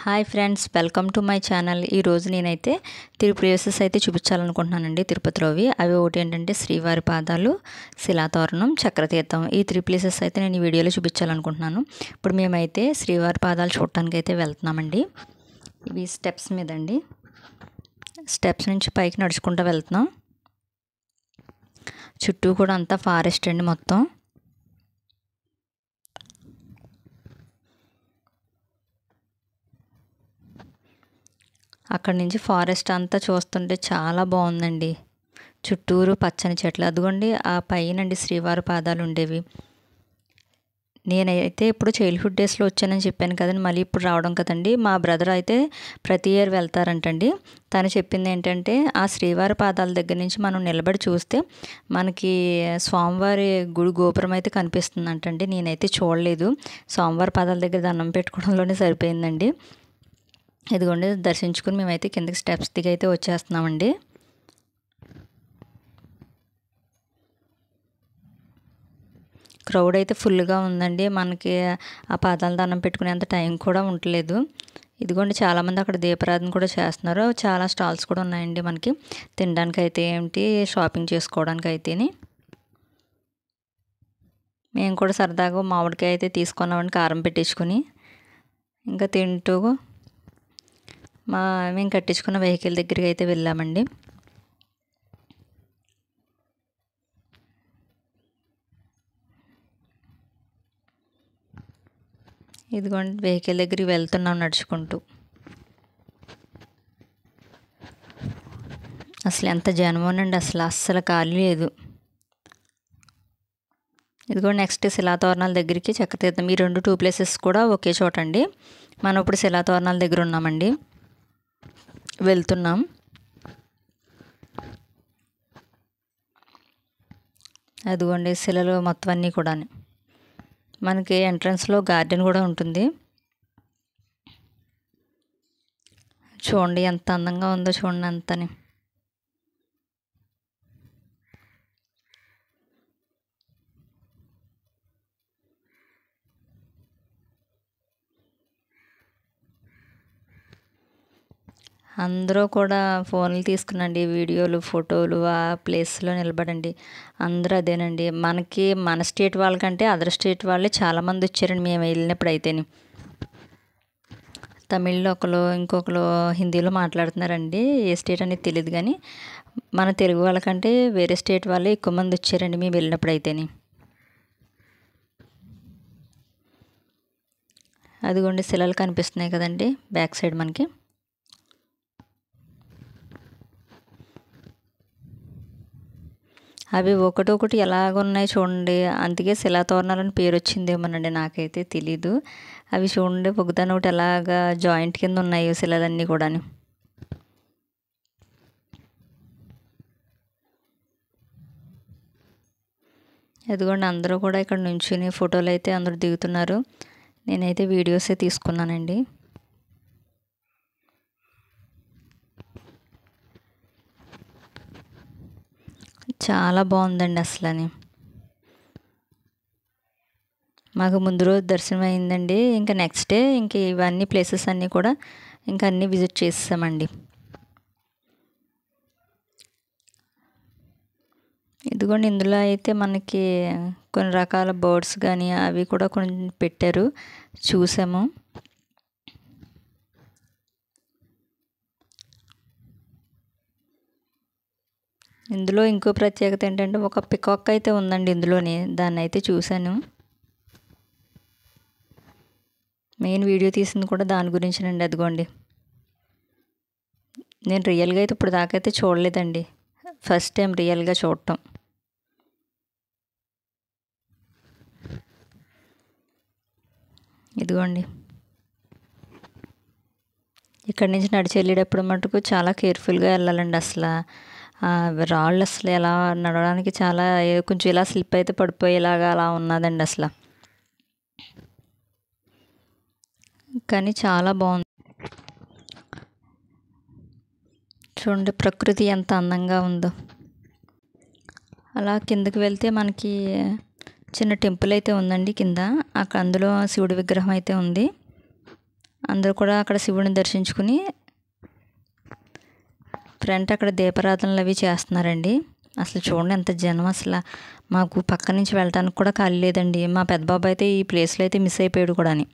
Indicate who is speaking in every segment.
Speaker 1: Hi friends, welcome to my channel. ఈరోజు నేనైతే places అయితే చూపించాలనుకుంటున్నానండి తిరుపతిలోవి. అవి ఒకటి ఏంటంటే శ్రీవారి పాదాలు, శిలాతోరణం, చక్రతీర్థం. ఈ 3 ప్లేసెస్ అయితే నేను ఈ వీడియోలో చూపించాలనుకుంటున్నాను. ఇప్పుడు మేమైతే శ్రీవారి పాదాలు చూడటానికి అయితే వెళ్తున్నామండి. ఇవి స్టెప్స్ మీదండి. స్టెప్స్ నుంచి పైకి నడుచుకుంటూ వెళ్తున్నాం. చుట్టూ కూడా అంతా ఫారెస్ట్ అండి మొత్తం. అక్కడి నుంచి ఫారెస్ట్ అంతా చూస్తుంటే చాలా బాగుందండి. చుట్టూరు పచ్చని చెట్లు. అదిగోండి ఆ పైనండి శ్రీవారి పాదాలు ఉండేవి. నేనైతే ఇప్పుడు చైల్డ్హుడ్ డేస్లో వచ్చానని చెప్పాను కదండి, మళ్ళీ ఇప్పుడు రావడం కదండి. మా బ్రదర్ అయితే ప్రతి ఇయర్ వెళ్తారంటండి. తను చెప్పింది ఏంటంటే ఆ శ్రీవారి పాదాల దగ్గర నుంచి మనం నిలబడి చూస్తే మనకి స్వామివారి గుడి గోపురం అయితే కనిపిస్తుందంటండి. నేనైతే చూడలేదు. స్వామివారి పాదాల దగ్గర దండం పెట్టుకోవడంలోనే సరిపోయిందండి. ఇదిగోండి దర్శించుకుని మేమైతే కిందకి స్టెప్స్ దిగి అయితే వచ్చేస్తున్నామండి. క్రౌడ్ అయితే ఫుల్గా ఉందండి. మనకి ఆ పాదాల దండం పెట్టుకునేంత టైం కూడా ఉండలేదు. ఇదిగోండి చాలామంది అక్కడ దీపారాధన కూడా చేస్తున్నారు. చాలా స్టాల్స్ కూడా ఉన్నాయండి మనకి తినడానికి అయితే ఏంటి, షాపింగ్ చేసుకోవడానికి అయితేని. మేము కూడా సరదాగా మామిడికాయ అయితే తీసుకున్నామండి, కారం పెట్టించుకుని. ఇంకా తింటూ మేము కట్టించుకున్న వెహికల్ దగ్గరికి అయితే వెళ్ళామండి. ఇదిగోండి వెహికల్ దగ్గరికి వెళ్తున్నాం నడుచుకుంటూ. అసలు ఎంత జనమోనండి, అస్సలు ఖాళీ లేదు. ఇదిగోండి నెక్స్ట్ శిలాతోరణాల దగ్గరికి చక్రతీర్థం. ఈ 2 ప్లేసెస్ కూడా ఒకే చోట అండి. మనం ఇప్పుడు శిలాతోరణాల దగ్గర ఉన్నామండి, వెళ్తున్నాం. అదిగోండి శిలలు మొత్తం అన్నీ కూడా. మనకి ఎంట్రన్స్లో గార్డెన్ కూడా ఉంటుంది. చూడండి ఎంత అందంగా ఉందో చూడండి అంతని. అందరూ కూడా ఫోన్లు తీసుకునండి, వీడియోలు, ఫోటోలు, ఆ ప్లేస్లో నిలబడండి. అందరూ అదేనండి. మనకి మన స్టేట్ వాళ్ళకంటే అదర్ స్టేట్ వాళ్ళే చాలామంది వచ్చారండి మేము వెళ్ళినప్పుడు అయితేని. తమిళ్లో ఒకరు, ఇంకొకరు హిందీలో మాట్లాడుతున్నారండి. ఏ స్టేట్ అనేది తెలియదు కానీ మన తెలుగు వాళ్ళకంటే వేరే స్టేట్ వాళ్ళే ఎక్కువ మంది వచ్చారండి మేము వెళ్ళినప్పుడు అయితేని. అదిగోండి శిలలు కనిపిస్తున్నాయి కదండి బ్యాక్ సైడ్ మనకి. అవి ఒకటొకటి ఎలాగున్నాయి చూడండి. అందుకే శిలాతోరణాలని పేరు వచ్చిందేమోనండి, నాకైతే తెలీదు. అవి చూడండి ఒకదాని ఒకటి ఎలాగా జాయింట్ కింద ఉన్నాయి శిలలన్నీ కూడా. అదిగోండి అందరూ కూడా ఇక్కడ నుంచుని ఫోటోలు అయితే అందరూ దిగుతున్నారు. నేనైతే వీడియోసే తీసుకున్నానండి. చాలా బాగుందండి అసలని. మాకు ముందు రోజు దర్శనం అయిందండి. ఇంకా నెక్స్ట్ డే ఇంక ఇవన్నీ ప్లేసెస్ అన్నీ కూడా ఇంకా అన్నీ విజిట్ చేసామండి. ఇదిగోండి ఇందులో అయితే మనకి కొన్ని రకాల బర్డ్స్ కానీ అవి కూడా కొన్ని పెట్టారు, చూసాము. ఇందులో ఇంకో ప్రత్యేకత ఏంటంటే ఒక పికాక్ అయితే ఉందండి ఇందులోనే, దాన్ని అయితే చూశాను. మెయిన్ వీడియో తీసింది కూడా దాని గురించినండి. అదిగోండి నేను రియల్గా అయితే ఇప్పుడు దాకా అయితే చూడలేదండి, ఫస్ట్ టైం రియల్గా చూడటం. ఇదిగోండి ఇక్కడి నుంచి నడిచి వెళ్ళేటప్పుడు మటుకు చాలా కేర్ఫుల్గా వెళ్ళాలండి. అసలు రాళ్ళు అసలు ఎలా నడవడానికి చాలా కొంచెం ఇలా స్లిప్ అయితే పడిపోయేలాగా అలా ఉన్నదండి అసలు. కానీ చాలా బాగుంది చూడండి, ప్రకృతి ఎంత అందంగా ఉందో. అలా కిందకి వెళ్తే మనకి చిన్న టెంపుల్ అయితే ఉందండి కింద. అందులో శివుడి విగ్రహం అయితే ఉంది. అందరూ కూడా అక్కడ శివుడిని దర్శించుకుని ఫ్రంట్ అక్కడ దీపారాధనలు అవి చేస్తున్నారండి. అసలు చూడండి ఎంత జనం, అసలు మాకు పక్క నుంచి వెళ్ళటానికి కూడా ఖాళీ లేదండి. మా పెద్ద బాబు అయితే ఈ ప్లేస్లో అయితే మిస్ అయిపోయాడు కూడా అని.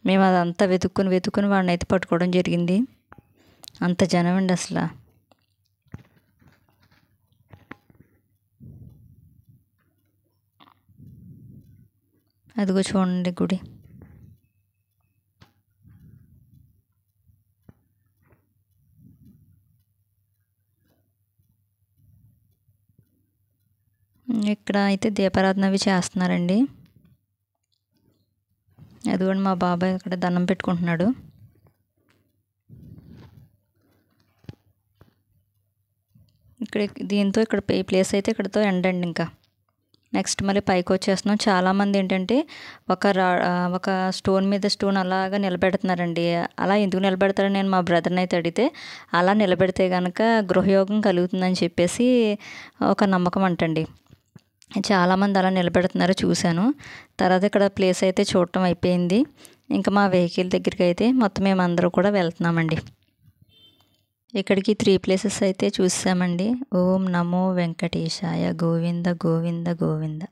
Speaker 1: మేము అదంతా వెతుక్కుని వాడిని అయితే పట్టుకోవడం జరిగింది. అంత జనం అండి అసలు. అదిగో చూడండి గుడి. ఇక్కడ అయితే దీపారాధన అవి చేస్తున్నారండి. అదిగోండి మా బాబాయ్ అక్కడ దండం పెట్టుకుంటున్నాడు. దీంతో ఇక్కడ ఈ ప్లేస్ అయితే ఇక్కడతో ఎండ్ అండి. ఇంకా నెక్స్ట్ మళ్ళీ పైకి వచ్చేస్తున్నాం. చాలామంది ఏంటంటే ఒక స్టోన్ మీద స్టోన్ అలాగా నిలబెడుతున్నారండి. అలా ఎందుకు నిలబెడతారని నేను మా బ్రదర్ని అయితే అడిగితే, అలా నిలబెడితే కనుక గృహయోగం కలుగుతుందని చెప్పేసి ఒక నమ్మకం అంటండి. చాలామంది అలా నిలబెడుతున్నారు చూశాను. తర్వాత ఇక్కడ ప్లేస్ అయితే చూడటం అయిపోయింది. ఇంకా మా వెహికల్ దగ్గరికి అయితే మొత్తం మేమందరూ కూడా వెళ్తున్నామండి. ఇక్కడికి 3 ప్లేసెస్ అయితే చూసామండి. ఓం నమో వెంకటేశాయ, గోవింద గోవింద గోవింద.